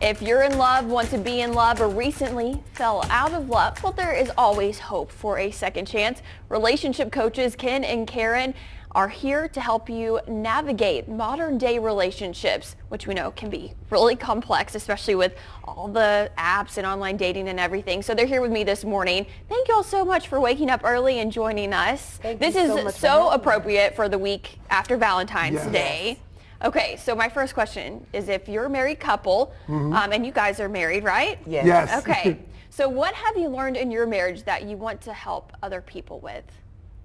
If you're in love, want to be in love, or recently fell out of love, well, there is always hope for a second chance. Relationship coaches Ken and Karen are here to help you navigate modern day relationships, which we know can be really complex, especially with all the apps and online dating and everything. So they're here with me this morning. Thank you all so much for waking up early and joining us. This is so appropriate for the week after Valentine's Day. Okay, so my first question is, if you're a married couple, and you guys are married, right? Yes. Okay, so what have you learned in your marriage that you want to help other people with?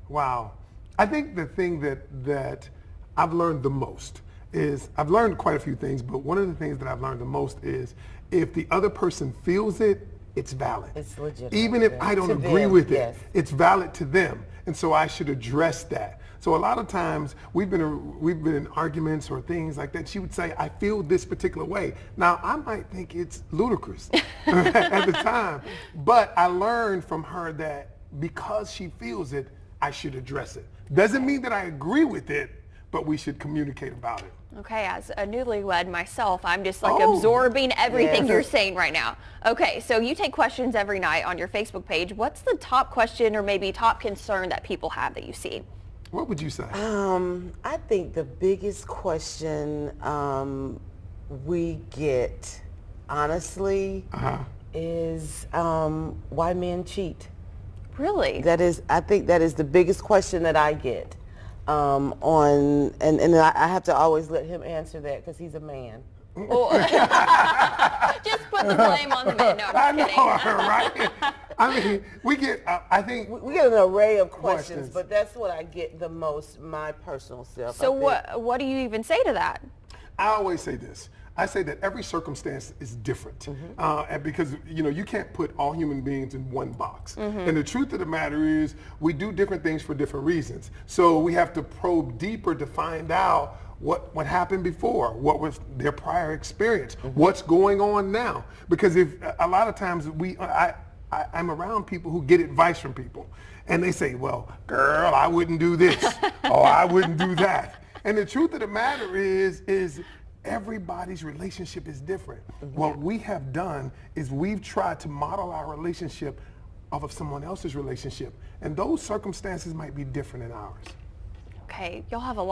Wow. I think the thing that I've learned the most is, I've learned quite a few things, but one of the things that I've learned the most is, if the other person feels it, it's valid. It's legitimate. Even if I don't agree with it, it's valid to them. And so I should address that. So a lot of times we've been in arguments or things like that. She would say, I feel this particular way. Now, I might think it's ludicrous at the time, but I learned from her that because she feels it, I should address it. Doesn't mean that I agree with it, but we should communicate about it. Okay, as a newlywed myself, I'm just like absorbing everything you're saying right now. Okay, so you take questions every night on your Facebook page. What's the top question or maybe top concern that people have that you see? What would you say? I think the biggest question we get, honestly, is why men cheat. Really? I think that is the biggest question that I get. And I have to always let him answer that because he's a man. Just put the blame on the man. No, I'm just kidding. Right? I mean, we get, I think... We get an array of questions, but that's what I get the most, my personal self. So what do you even say to that? I always say this. I say that every circumstance is different, and because you can't put all human beings in one box. And the truth of the matter is, we do different things for different reasons. So we have to probe deeper to find out what happened before, what was their prior experience, what's going on now. Because if a lot of times I'm around people who get advice from people, and they say, "Well, girl, I wouldn't do this," or "I wouldn't do that." And the truth of the matter is everybody's relationship is different. What we have done is we've tried to model our relationship off of someone else's relationship, and those circumstances might be different than ours. Okay, y'all have a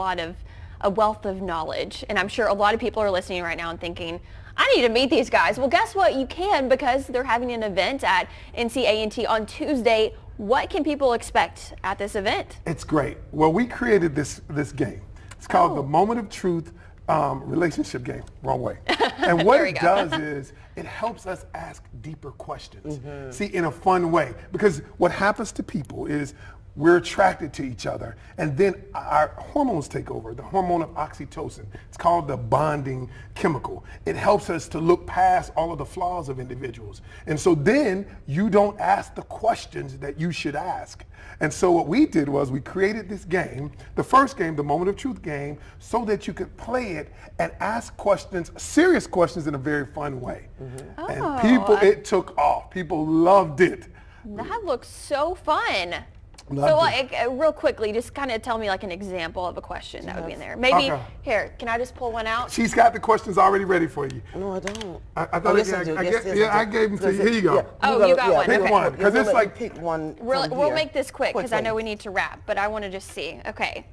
wealth of knowledge, and I'm sure a lot of people are listening right now and thinking, I need to meet these guys. Well, guess what? You can, because they're having an event at NCA&T on Tuesday. What can people expect at this event? It's great. Well, we created this game. It's called the Moment of Truth relationship game. Wrong way. And what it does is it helps us ask deeper questions. See, in a fun way. Because what happens to people is we're attracted to each other, and then our hormones take over, the hormone of oxytocin. It's called the bonding chemical. It helps us to look past all of the flaws of individuals. And so then you don't ask the questions that you should ask. And so what we did was we created this game, the first game, the Moment of Truth game, so that you could play it and ask questions, serious questions, in a very fun way. And it took off. People loved it. That looks so fun. So real quickly, just kind of tell me like an example of a question that would be in there. Maybe, here, can I just pull one out? She's got the questions already ready for you. No, I don't. I thought I gave them to you. Here you go. You got one. Pick one, because it's like... Pick one. We'll make this quick, because I know we need to wrap, but I want to just see. Okay.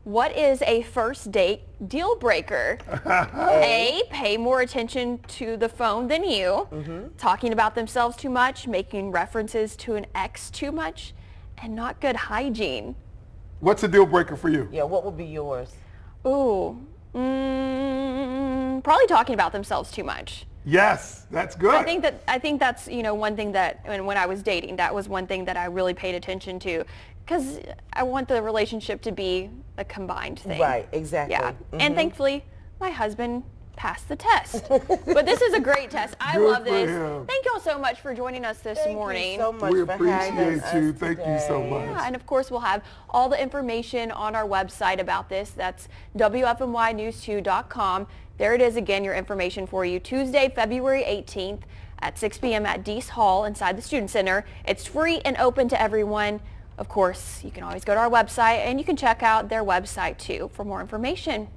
What is a first date deal breaker? A, pay more attention to the phone than you, talking about themselves too much, making references to an ex too much, and not good hygiene. What's a deal breaker for you? Yeah, what would be yours? Ooh, probably talking about themselves too much. Yes, that's good. I think that's one thing that when I was dating, that was one thing that I really paid attention to, because I want the relationship to be a combined thing. Right, exactly. Yeah, and thankfully my husband passed the test. But this is a great test. I love this. Thank you all so much for joining us this morning. Thank you so much. We appreciate you. Thank you so much. Yeah, and of course we'll have all the information on our website about this. That's WFNYnews2.com. There it is again, your information for you. Tuesday, February 18th at 6 p.m. at Deese Hall inside the Student Center. It's free and open to everyone. Of course, you can always go to our website, and you can check out their website too for more information.